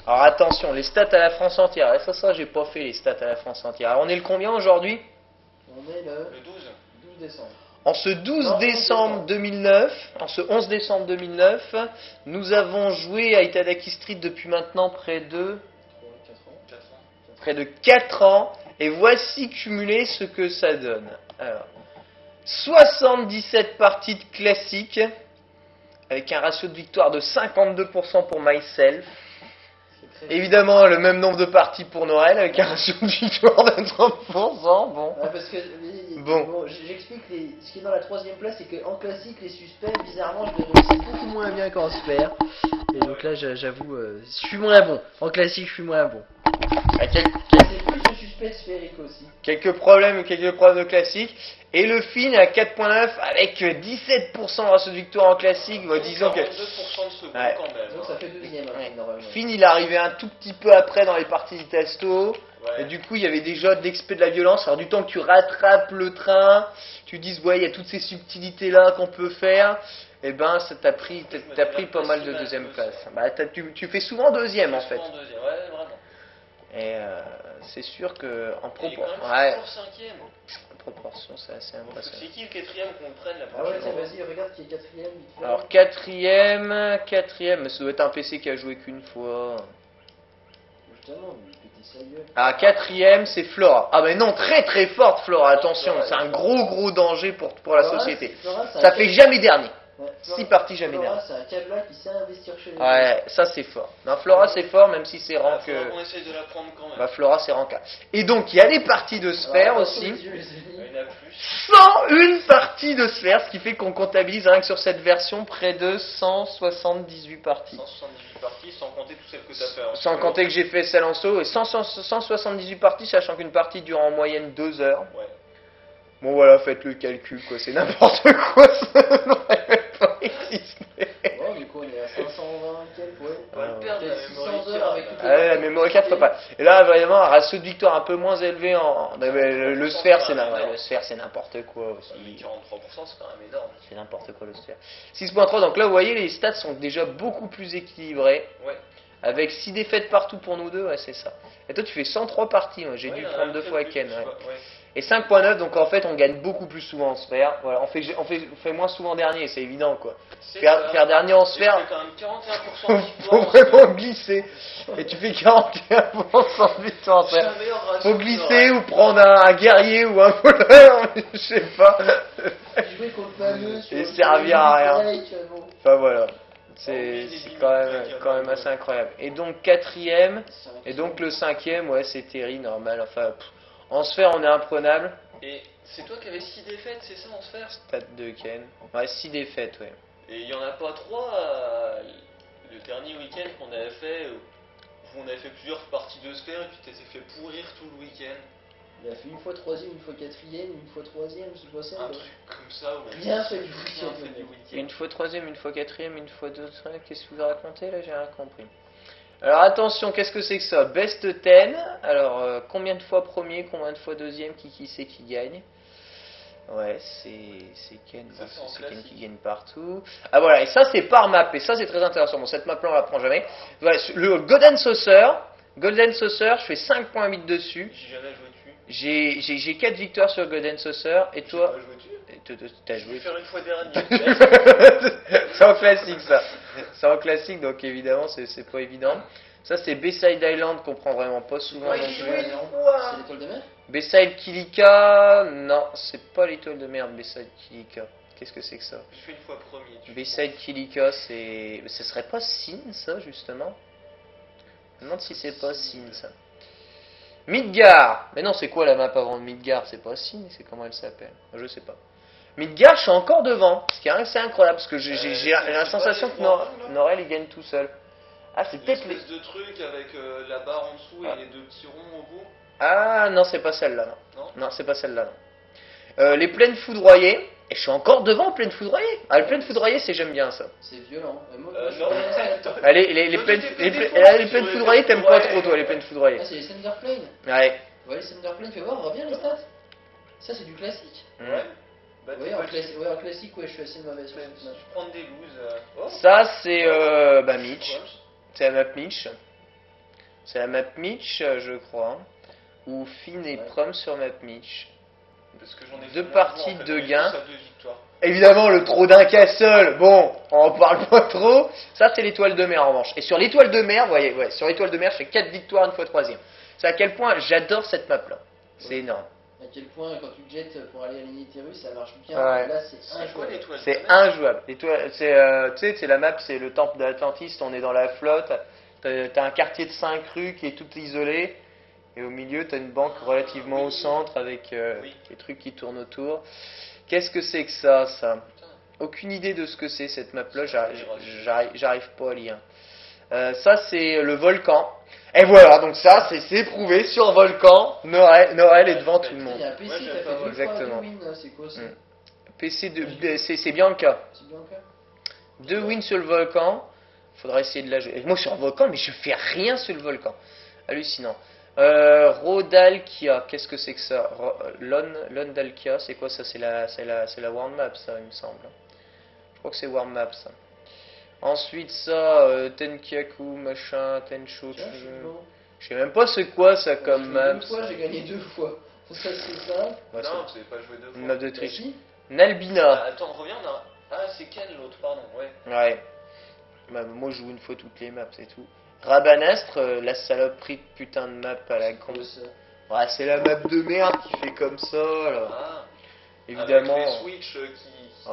Alors attention, les stats à la France entière. Et ça, j'ai pas fait les stats à la France entière. Alors on est le combien aujourd'hui? On est Le 12. 12 décembre. En ce 12 décembre 2009, en ce 11 décembre 2009, nous avons joué à Itadaki Street depuis maintenant près de 4 ans. Et voici cumulé ce que ça donne. Alors, 77 parties de classiques, avec un ratio de victoire de 52% pour Myself. Évidemment, le même nombre de parties pour Noël, avec un ratio de victoire de 30%. Bon. Ouais, parce que bon, j'explique ce qui est dans la troisième place, c'est qu'en classique, les suspects, bizarrement, je les réussis beaucoup moins bien qu'en sphère. Et donc là, j'avoue, je suis moins bon. En classique, je suis moins bon. C'est plus le suspect sphérique aussi. Quelques problèmes de classique. Et le Fin à 4.9 avec 17% de ratio de victoire en classique. Disons que 42% de second ouais. quand même. Donc ça fait deuxième, ouais. normalement. Fin, il est arrivé un tout petit peu après dans les parties du testo. Ouais. Et du coup, il y avait déjà de l'expé de la violence. Alors du temps que tu rattrapes le train, tu dis ouais, il y a toutes ces subtilités là qu'on peut faire. Et ben, ça t'as pris pas mal de deuxième place. Bah, tu fais souvent deuxième en fait. Souvent deuxième, ouais, vraiment. Et c'est sûr que en proportion, toujours cinquième. en proportion, c'est assez impressionnant. C'est qui le quatrième qu'on le prenne la Ah ouais, prochaine fois? vas-y, regarde qui est quatrième. Vite fait. Alors quatrième, mais ça doit être un PC qui a joué qu'une fois. Justement, il pétait sa gueule. Ah, quatrième, c'est Flora. Ah mais non, très très forte Flora, attention, c'est un gros danger pour la société. Ça fait jamais dernier. Ouais, 6 parties jamais Flora, dernier. c'est un câble qui sait investir chez les gens. Ouais, ça c'est fort. Non, Flora c'est fort, même si c'est rank. On essaye de la prendre quand même. Bah, Flora c'est rank 1. Et donc il y a les parties de sphère aussi. Il y en a plus. 101 parties de sphère, ce qui fait qu'on comptabilise rien que sur cette version près de 178 parties. 178 parties, sans compter toutes celles que tu as fait. Hein. Sans compter que j'ai fait celle en saut, et 178 parties, sachant qu'une partie dure en moyenne 2 heures. Ouais. Bon voilà, faites le calcul, quoi, c'est n'importe quoi, ça n'aurait même pas existé. Bon, du coup, on est à 520 quelques, ouais. On va le perdre la Peut-être mémoire 600 heures avec carte. tout. Ah ouais, la mémoire 4 pas. Et là, vraiment, un ratio de victoire un peu moins élevé le sphère, c'est n'importe quoi aussi. 43%, c'est quand même énorme. C'est n'importe quoi le sphère. 6.3, donc là, vous voyez, les stats sont déjà beaucoup plus équilibrés. Ouais. Avec 6 défaites partout pour nous deux, ouais, c'est ça. Et toi, tu fais 103 parties, moi, j'ai dû le prendre 2 fois avec Ken. Ouais. Et 5.9, donc en fait, on gagne beaucoup plus souvent en sphère. Voilà, on fait moins souvent dernier, c'est évident, quoi. Faire dernier en sphère, C'est quand même 41% de faut victoire. vraiment glisser. Et tu fais 41% de victoire en sphère. Faut glisser ou prendre un guerrier ou un voleur, je sais pas. Jouer contre fameux sur Et servir à rien. Bon. Enfin voilà. C'est quand même assez incroyable. Et donc quatrième, et donc le cinquième, ouais, c'est Terry, normal. Enfin, en sphère, on est imprenable. Et c'est toi qui avais 6 défaites, c'est ça en sphère? Stade de Ken. Ouais, 6 défaites, ouais. Et il n'y en a pas 3 le dernier week-end qu'on avait fait, où on avait fait plusieurs parties de sphère et puis tu t'es fait pourrir tout le week-end. Il a fait une fois troisième, une fois quatrième, une fois troisième, c'est pas ça. Un truc comme ça. Où Rien fait du rien week-end. fait du week-end. Une fois troisième, une fois quatrième, une fois deux, qu'est-ce que vous racontez là? J'ai rien compris. Alors attention, qu'est-ce que c'est que ça? Best 10. Alors combien de fois premier, combien de fois deuxième, qui c'est qui gagne? Ouais, c'est Ken, Ça, c'est Ken qui gagne partout. Ah voilà, et ça c'est par map, et ça c'est très intéressant. Bon, cette map là on la prend jamais. Voilà, le Golden Saucer, je fais 5.8 dessus. J'ai jamais joué dessus. J'ai 4 victoires sur Golden Saucer, et toi? J'ai pas joué dessus. T'as Je vais joué. faire une fois dernier. C'est en classique ça. C'est en classique, donc évidemment c'est pas évident. Ça c'est Bayside Island qu'on prend vraiment pas souvent Ouais, non j'ai plus. joué une fois. C'est l'étoile de mer. Bayside Kilika, non, c'est pas l'étoile de merde Bayside Kilika. Qu'est-ce que c'est que ça? Je fais une fois premier. Bayside Kilika, c'est... Ce serait pas Sin ça justement? Je me demande si c'est pas Sin ça. Midgar. Mais non, c'est quoi la map avant Midgar? C'est pas Sin, c'est comment elle s'appelle? Je sais pas. Midgar, je suis encore devant. Ce qui est assez incroyable parce que j'ai la sensation que Norel il gagne tout seul. Ah, c'est peut-être Une espèce de truc avec la barre en dessous et les 2 petits ronds au bout. Ah non, c'est pas celle-là, non. Non. Non, c'est pas celle-là, non. Les plaines foudroyées. Et je suis encore devant plaines foudroyées. Ah, les plaines foudroyées, j'aime bien ça. C'est violent. Moi, je Non. connais ça là-dedans. Allez, les plaines foudroyées, t'aimes pas trop, toi, les plaines foudroyées. Ah, c'est les Thunderplane. Ouais. Ouais, les Thunderplane, fais voir, reviens les stats. Ça, c'est du classique. Ouais. Bah, Oui, en classique, ouais, je suis assez mauvais sur cette map. Je prends des looses. Oh. Ça, c'est Mitch. C'est la map Mitch. C'est la map Mitch, je crois. Ou Finn et Ouais. Prum sur map Mitch. Parce que j'en ai fait Deux moins parties, en fait, deux j'en ai gains. tous à 2 victoires. Évidemment, le trou d'un castle, bon, on en parle pas trop. Ça, c'est l'étoile de mer en revanche. Et sur l'étoile de mer, vous voyez, ouais, sur l'étoile de mer, je fais 4 victoires, une fois troisième. C'est à quel point j'adore cette map-là. C'est Ouais. énorme. À quel point, quand tu te jettes pour aller à l'Initerus, ça marche bien. Ouais. Là, c'est C'est quoi injouable. l'étoile de C'est mer injouable. L'étoile, c'est, tu sais, c'est la map, c'est le temple d'Atlantis, on est dans la flotte. T'as un quartier de 5 rues qui est tout isolé. Et au milieu, t'as une banque relativement oui. au centre avec Oui. des trucs qui tournent autour. Qu'est-ce que c'est que ça Putain. Aucune idée de ce que c'est cette map-là, Ça j'arrive pas à lire. Ça, c'est le volcan. Et voilà, donc ça, c'est prouvé sur volcan. Noël est devant tout le Putain, il y monde. a un PC Ouais, qui a j'aime fait pas, deux exactement. fois 2 wins, là, c'est quoi ça? PC de, c'est Bianca. C'est bien le cas? 2 wins sur le volcan. Faudra essayer de la jouer. Et moi, sur le volcan, mais je fais rien sur le volcan. Hallucinant. Rodalkia, qu'est-ce que c'est que ça? Londalkia, c'est quoi ça? C'est la World Map, ça, il me semble. Je crois que c'est World Map, ça. Ensuite, ça, Tenkaku, machin, Tencho, Tiens, je suis bon. je sais même pas c'est quoi ça J'ai comme joué map. 2 fois, ça. j'ai gagné 2 fois. Ça, c'est ça. Ouais, Non, vous avez pas joué 2 c'est fois. une map de Bah, triche. si. Nalbina. Attends, reviens, on a... Ah, c'est Ken l'autre, pardon, ouais. Ouais. Bah, moi, je joue une fois toutes les maps, c'est tout. Rabanastre, la saloperie de putain de map à la con. Quoi, ça? Ouais, c'est la map de merde qui fait comme ça, là. Ah, Évidemment. avec les Switch Ah.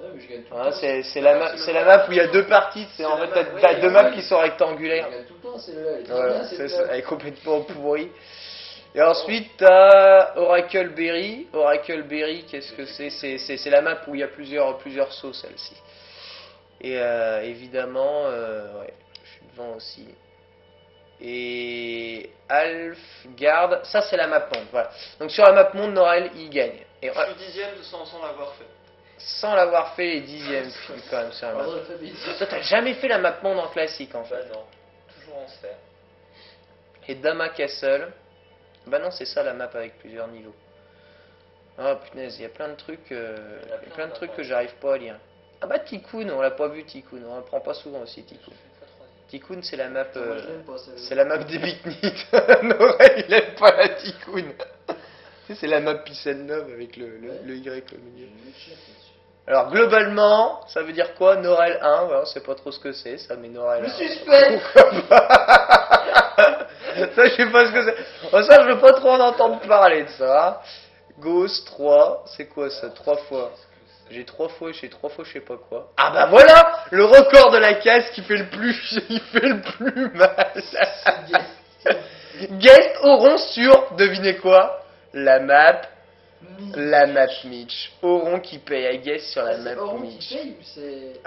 Ouais, mais je gagne tout le Ouais, temps. c'est la map, c'est la map où il y a 2 parties. C'est en fait, t'as 2 maps qui sont rectangulaires. Je gagne tout le temps, celle-là. Elle est très Voilà, bien, c'est cette ça, map. elle est complètement pourrie. Et ensuite, t'as Oracle Berry. Oracle Berry, qu'est-ce que c'est? C'est la map où il y a plusieurs sauts, celle-ci. Et évidemment, ouais, je suis devant aussi. Et Alfgard, ça c'est la map monde. Voilà. Donc sur la map monde, Norel il gagne. Et Je suis 10ème sans l'avoir fait. sans l'avoir fait, les 10e quand même sur la map. Pardon, l'alphabétisme. Toi, t'as jamais fait la map monde en classique en fait. Bah non, toujours en sphère. Et Dama Castle. Bah non, c'est ça la map avec plusieurs niveaux. Ah punaise, il y a plein de trucs, que j'arrive pas à lire. Ah bah Tikkun, on l'a pas vu Tikkun, on la prend pas souvent aussi Tikkun. Tikkun c'est la map, Moi, je l'aime pas, celle-là. c'est la map des Big-Nit. Noël il aime pas la Tikkun. Tu sais, c'est la map Pissenov avec le Y au milieu. J'ai une autre chef là-dessus. Alors globalement, ça veut dire quoi? Norel 1, voilà, on sait pas trop ce que c'est, ça, mais Norel 1. Le suspense. Ça, je sais pas ce que c'est. Oh, ça, je veux pas trop en entendre parler de ça. Ghost 3, c'est quoi ça? 3 fois. J'ai 3 fois, je sais pas quoi. Ah bah voilà! Le record de la case qui fait le plus, il fait le plus mal. Guest auront sur, devinez quoi? La map Mitch. Auront qui paye à Guest sur la C'est map Oran Mitch. qui paye ou c'est.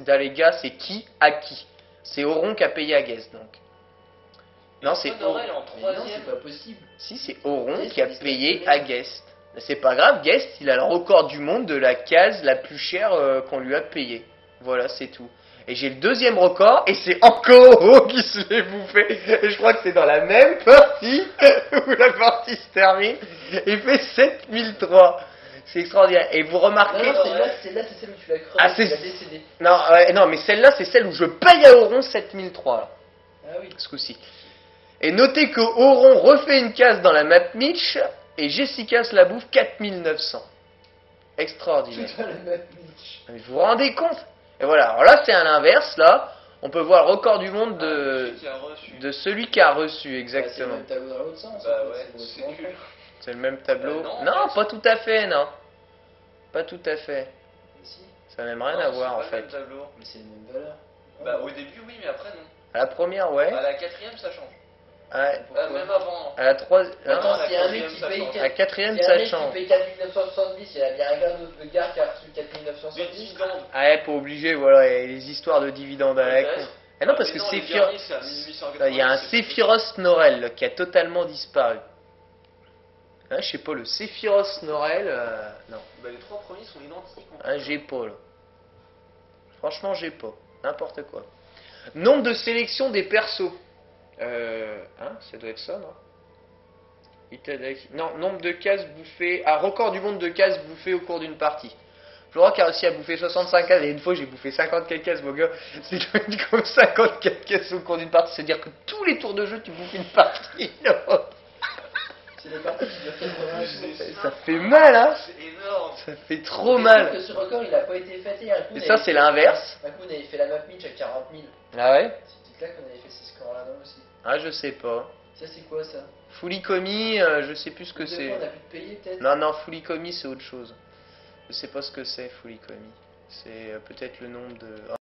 Dalega, c'est qui à qui? C'est Oron qui a payé à Guest donc. Non, c'est Norel en Mais non, 3ème. c'est pas possible. Si, c'est Oron Guest, qui a il payé se à Guest. Mais c'est pas grave, Guest, il a le record du monde de la case la plus chère qu'on lui a payée. Voilà, c'est tout. Et j'ai le 2e record, et c'est encore Oro qui se l'est bouffé. Et je crois que c'est dans la même partie où la partie se termine. Il fait 7003. C'est extraordinaire. Et vous Non, remarquez... non, celle-là, c'est celle où tu l'as crevé. Ah, c'est- Tu l'as décédé. Non, non, mais celle-là, c'est celle où je paye à Oron 7003, là, Ah oui. ce coup-ci. Et notez que Oron refait une case dans la map Mitch, et Jessica se la bouffe 4900. Extraordinaire. Putain, la map Mitch. Mais vous vous rendez compte? Et voilà, alors là c'est à l'inverse, là, on peut voir le record du monde Qui a reçu. de celui qui a reçu, Bah, c'est exactement. le même tableau dans l'autre sens. Bah en fait, ouais, c'est c'est le nul. C'est le même tableau. Non, Non, en fait, pas tout à fait, non. Pas tout à fait. Si. Ça n'a même rien à voir en fait. Tableau. Mais c'est les mêmes valeurs. Bah au début oui, mais après non. À la première, ouais. À la 4ème ça change. Ouais. Pourquoi Même avant. À la troisième, Attends, la s'il y a un quatrième, mec qui ça paye change. à la quatrième, s'il y a un ça mec change. qui paye 4970, il y a bien un gars qui a reçu Des 4970. dividendes. Ah ouais, pas obligé, voilà, et les histoires de dividendes à la con. Peut-être. Ah non, parce Mais que les Sephiroth, derniers, c'est à 1880, il y a un c'est- Sephiroth Norel là, qui a totalement disparu. Hein, je sais pas, le Sephiroth Norel, non. Bah les 3 premiers sont identiques. en fait. Hein, j'ai pas là. Franchement, j'ai pas. N'importe quoi. Nombre de sélections des persos. Hein, ça doit être ça, non? Non, nombre de cases bouffées. Ah, record du monde de cases bouffées au cours d'une partie. Florent a réussi à bouffer 65 cases et une fois j'ai bouffé 54 cases, mon gars. C'est devenu comme 54 cases au cours d'une partie. C'est-à-dire que tous les tours de jeu, tu bouffes une partie. C'est des parties qui durent 80 jours. Ça fait mal, hein. C'est énorme. Ça fait trop Mais mal. sauf que ce record il a pas été fêté. Un coup, Et on ça, avait c'est fait- l'inverse. Un coup on avait fait la map Mitch à 40 000. Ah ouais? C'était là qu'on avait fait ces scores là non aussi. Ah, je sais pas. Ça c'est quoi ça? Fully commis, je sais plus ce que Deux c'est. fois, on a pu te payer peut-être? Non, non, fully commis, c'est autre chose. Je sais pas ce que c'est, fully commis. C'est peut-être le nombre de.